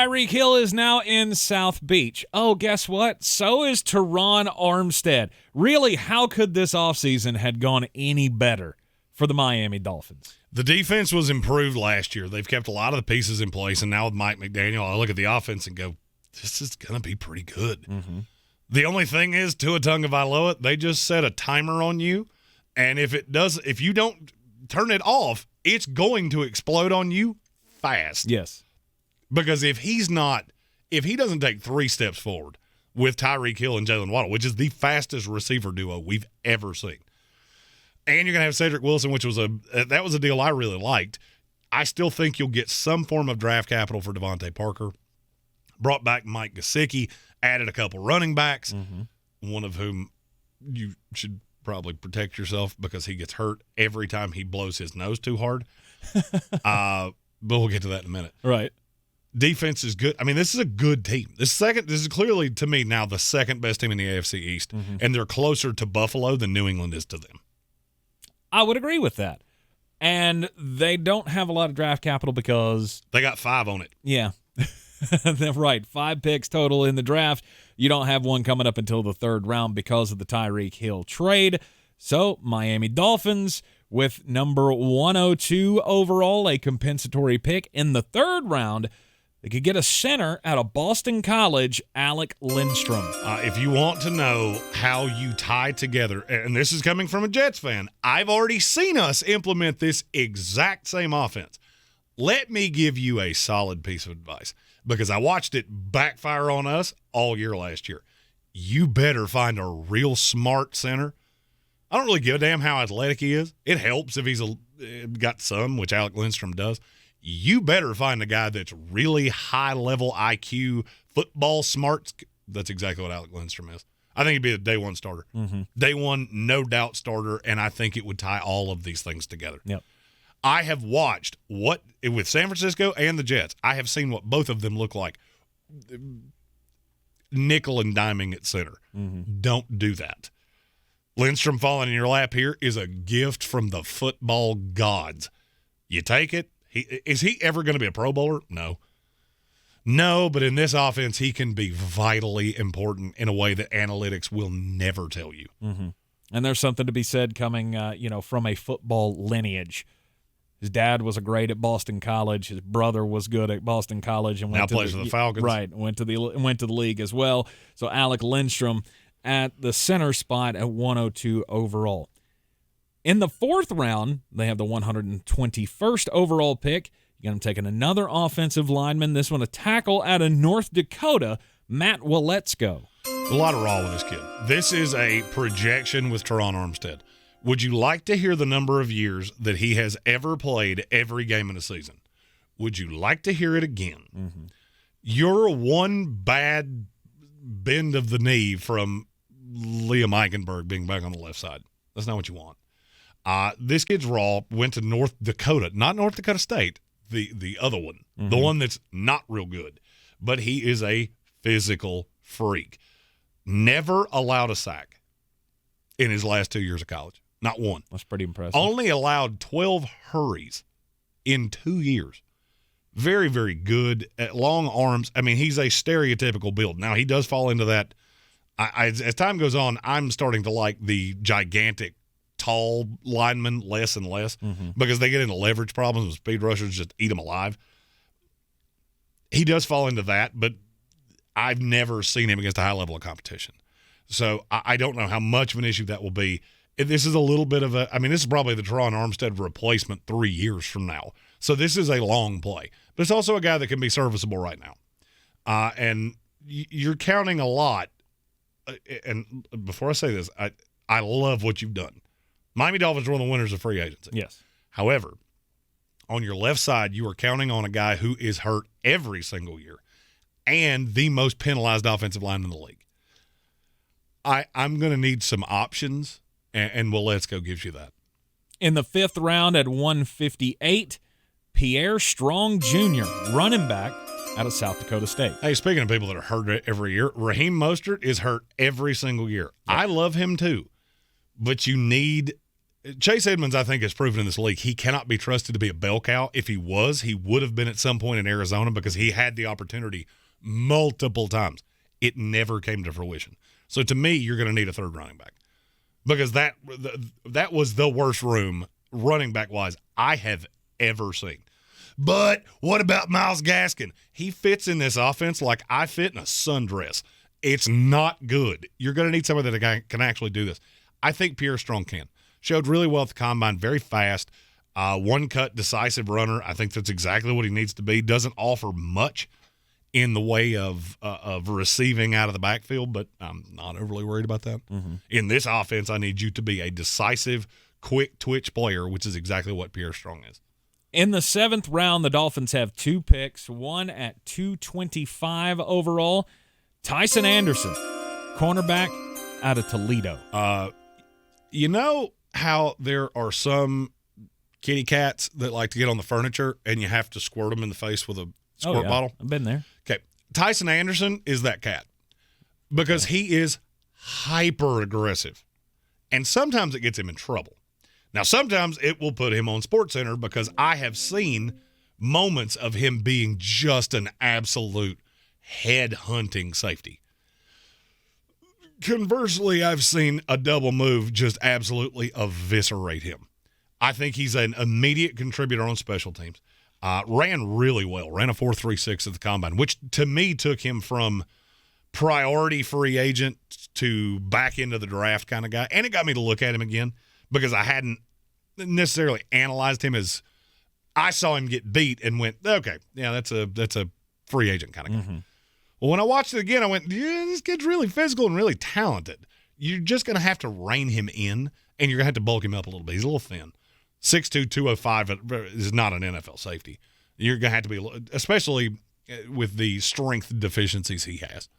Tyreek Hill is now in South Beach. Oh, guess what? So is Terron Armstead. Really, how could this offseason had gone any better for the Miami Dolphins? The defense was improved last year. They've kept a lot of the pieces in place, and now with Mike McDaniel, I look at the offense and go, this is going to be pretty good. Mm-hmm. The only thing is, Tua Tagovailoa, they just set a timer on you, and if you don't turn it off, it's going to explode on you fast. Yes. Because if he doesn't take 3 steps forward with Tyreek Hill and Jalen Waddle, which is the fastest receiver duo we've ever seen, and you're going to have Cedrick Wilson, which was that was a deal I really liked. I still think you'll get some form of draft capital for Devontae Parker. Brought back Mike Gesicki, added a couple running backs, one of whom you should probably protect yourself because he gets hurt every time he blows his nose too hard. But we'll get to that in a minute. Right. Defense is good. I mean, this is a good team. This is clearly, to me, now the second best team in the AFC East, and they're closer to Buffalo than New England is to them. I would agree with that. And they don't have a lot of draft capital because they got 5 on it. Yeah. Right. 5 picks total in the draft. You don't have one coming up until the 3rd round because of the Tyreek Hill trade. So, Miami Dolphins with number 102 overall, a compensatory pick in the 3rd round. They could get a center out of Boston College, Alec Lindstrom. If you want to know how you tie together, and this is coming from a Jets fan, I've already seen us implement this exact same offense. Let me give you a solid piece of advice because I watched it backfire on us all year last year. You better find a real smart center. I don't really give a damn how athletic he is. It helps if he's got some, which Alec Lindstrom does. You better find a guy that's really high-level IQ, football smart. That's exactly what Alec Lindstrom is. I think he'd be a day one starter. Day one, no doubt starter, and I think it would tie all of these things together. Yep. I have watched with San Francisco and the Jets, I have seen what both of them look like. Nickel and diming at center. Don't do that. Lindstrom falling in your lap here is a gift from the football gods. You take it. Is he ever going to be a Pro Bowler? No, but in this offense, he can be vitally important in a way that analytics will never tell you. And there's something to be said coming, from a football lineage. His dad was great at Boston College. His brother was good at Boston College and now plays for the Falcons. Right, went to the league as well. So Alec Lindstrom at the center spot at 102 overall. In the 4th round, they have the 121st overall pick. You got him taking another offensive lineman. This one a tackle out of North Dakota, Matt Waletzko. A lot of raw with this kid. This is a projection with Terron Armstead. Would you like to hear the number of years that he has ever played every game in a season? Would you like to hear it again? You're one bad bend of the knee from Liam Eichenberg being back on the left side. That's not what you want. This kid's raw, went to North Dakota, not North Dakota State, the other one, the one that's not real good. But he is a physical freak. Never allowed a sack in his last 2 years of college. Not one. That's pretty impressive. Only allowed 12 hurries in 2 years. Very, very good at long arms. I mean, he's a stereotypical build. Now, he does fall into that. As time goes on, I'm starting to like the gigantic, tall linemen less and less because they get into leverage problems and speed rushers just eat them alive. He does fall into that, but I've never seen him against a high level of competition. So I don't know how much of an issue that will be. This is a little bit of this is probably the Terron Armstead replacement 3 years from now. So this is a long play. But it's also a guy that can be serviceable right now. And you're counting a lot. And before I say this, I love what you've done. Miami Dolphins are one of the winners of free agency. Yes. However, on your left side, you are counting on a guy who is hurt every single year and the most penalized offensive line in the league. I'm going to need some options, and Waletzko gives you that. In the 5th round at 158, Pierre Strong Jr., running back out of South Dakota State. Hey, speaking of people that are hurt every year, Raheem Mostert is hurt every single year. Yep. I love him too, but you need Chase Edmonds, I think, has proven in this league he cannot be trusted to be a bell cow. If he was, he would have been at some point in Arizona because he had the opportunity multiple times. It never came to fruition. So to me, you're going to need a third running back because that was the worst room running back wise I have ever seen. But what about Myles Gaskin? He fits in this offense like I fit in a sundress. It's not good. You're going to need somebody that can actually do this. I think Pierre Strong can. Showed really well at the combine, very fast, one-cut, decisive runner. I think that's exactly what he needs to be. Doesn't offer much in the way of receiving out of the backfield, but I'm not overly worried about that. Mm-hmm. In this offense, I need you to be a decisive, quick twitch player, which is exactly what Pierre Strong is. In the 7th round, the Dolphins have 2 picks, one at 225 overall. Tyson Anderson, cornerback out of Toledo. You know how there are some kitty cats that like to get on the furniture and you have to squirt them in the face with a squirt bottle? I've been there. Okay. Tyson Anderson is that cat because he is hyper aggressive. And sometimes it gets him in trouble. Now, sometimes it will put him on SportsCenter because I have seen moments of him being just an absolute head-hunting safety. Conversely, I've seen a double move just absolutely eviscerate him. I think he's an immediate contributor on special teams. Ran really well, ran a 4.36 at the combine, which to me took him from priority free agent to back into the draft kind of guy. And it got me to look at him again because I hadn't necessarily analyzed him as I saw him get beat and went, okay, yeah, that's a free agent kind of guy. Mm-hmm. Well, when I watched it again, I went, yeah, this kid's really physical and really talented. You're just going to have to rein him in, and you're going to have to bulk him up a little bit. He's a little thin. 6'2", 205 is not an NFL safety. You're going to have to be, especially with the strength deficiencies he has.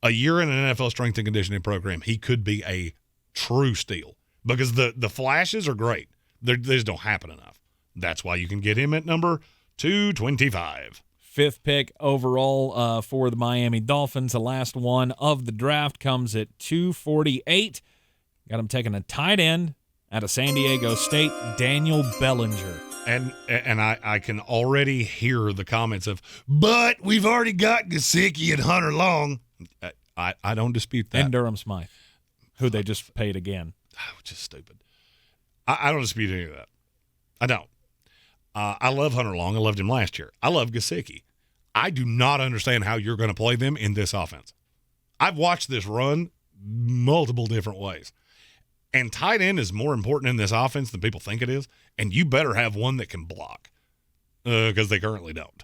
A year in an NFL strength and conditioning program, he could be a true steal because the flashes are great. They just don't happen enough. That's why you can get him at number 225. 5th pick overall for the Miami Dolphins. The last one of the draft comes at 248. Got him taking a tight end out of San Diego State, Daniel Bellinger. And I can already hear the comments of, but we've already got Gesicki and Hunter Long. I don't dispute that. And Durham Smythe, who they just paid again. Which is stupid. I don't dispute any of that. I don't. I love Hunter Long. I loved him last year. I love Gesicki. I do not understand how you're going to play them in this offense. I've watched this run multiple different ways. And tight end is more important in this offense than people think it is. And you better have one that can block because they currently don't.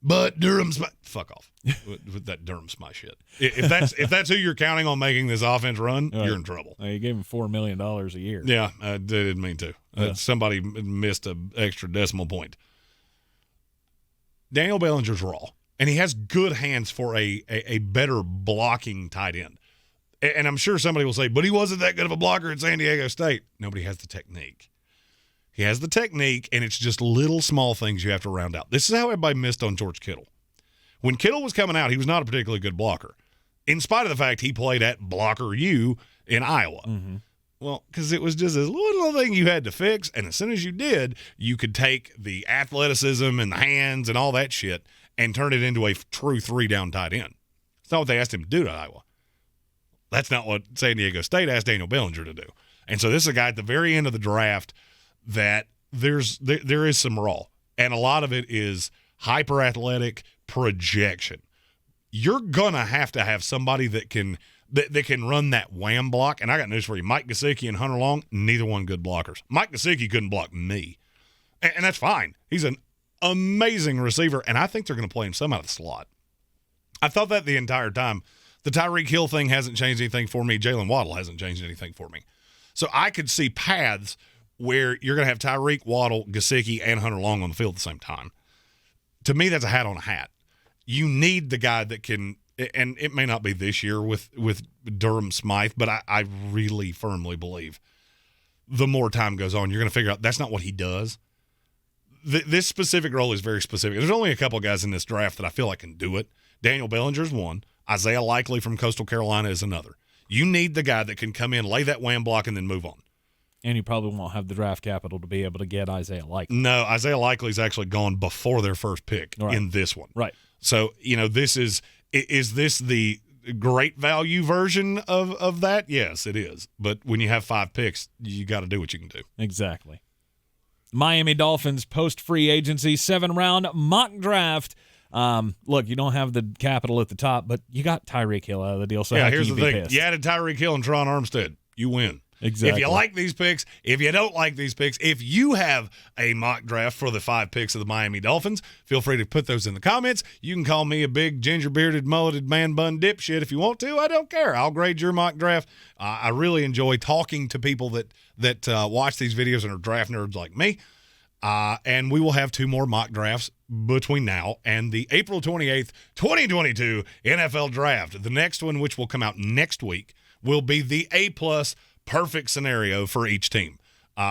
But Durham Smythe, fuck off with that Durham Smythe shit. If that's who you're counting on making this offense run, you're in trouble. You gave him $4 million a year. Yeah, I didn't mean to. Somebody missed an extra decimal point. Daniel Bellinger's raw, and he has good hands for a better blocking tight end. And I'm sure somebody will say, but he wasn't that good of a blocker at San Diego State. Nobody has the technique. He has the technique, and it's just little small things you have to round out. This is how everybody missed on George Kittle. When Kittle was coming out, he was not a particularly good blocker, in spite of the fact he played at Blocker U in Iowa. Mm-hmm. Well, because it was just this little thing you had to fix, and as soon as you did, you could take the athleticism and the hands and all that shit and turn it into a true 3-down tight end. It's not what they asked him to do to Iowa. That's not what San Diego State asked Daniel Bellinger to do. And so this is a guy at the very end of the draft that there is some raw, and a lot of it is hyper-athletic projection. You're going to have somebody that can run that wham block, and I got news for you. Mike Gesicki and Hunter Long, neither one good blockers. Mike Gesicki couldn't block me, and that's fine. He's an amazing receiver, and I think they're going to play him some out of the slot. I thought that the entire time. The Tyreek Hill thing hasn't changed anything for me. Jalen Waddle hasn't changed anything for me. So I could see paths where you're going to have Tyreek, Waddle, Gesicki, and Hunter Long on the field at the same time. To me, that's a hat on a hat. You need the guy that can, and it may not be this year with Durham Smythe, but I really firmly believe the more time goes on, you're going to figure out that's not what he does. This specific role is very specific. There's only a couple of guys in this draft that I feel like can do it. Daniel Bellinger's one. Isaiah Likely from Coastal Carolina is another. You need the guy that can come in, lay that wham block, and then move on. And you probably won't have the draft capital to be able to get Isaiah Likely. No, Isaiah Likely's actually gone before their first pick in this one. Right. So, this is this the great value version of that? Yes, it is. But when you have 5 picks, you got to do what you can do. Exactly. Miami Dolphins post-free agency 7-round mock draft. Look, you don't have the capital at the top, but you got Tyreek Hill out of the deal, so how here's can the you be thing. pissed? You added Tyreek Hill and Terron Armstead. You win. Exactly. If you like these picks, if you don't like these picks, if you have a mock draft for the 5 picks of the Miami Dolphins, feel free to put those in the comments. You can call me a big ginger-bearded, mulleted man bun dipshit if you want to. I don't care. I'll grade your mock draft. I really enjoy talking to people that watch these videos and are draft nerds like me. And we will have 2 more mock drafts between now and the April 28th, 2022 NFL Draft. The next one, which will come out next week, will be the A-plus perfect scenario for each team.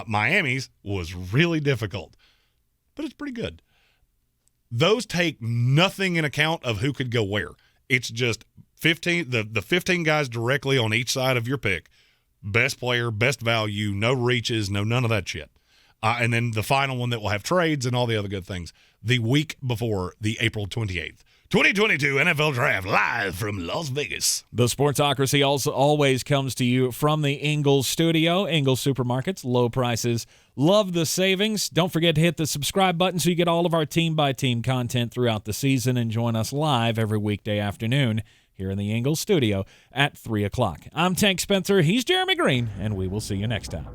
Miami's was really difficult, but it's pretty good. Those take nothing in account of who could go where. It's just 15 the 15 guys directly on each side of your pick. Best player, best value, no reaches, none of that shit. And then the final one that will have trades and all the other good things the week before the April 28th. 2022 NFL Draft live from Las Vegas. The Sportsocracy also always comes to you from the Ingles studio. Ingles Supermarkets, low prices, love the savings. Don't forget to hit the subscribe button so you get all of our team-by-team content throughout the season and join us live every weekday afternoon here in the Ingles studio at 3 o'clock. I'm Tank Spencer. He's Jeremy Greene, and we will see you next time.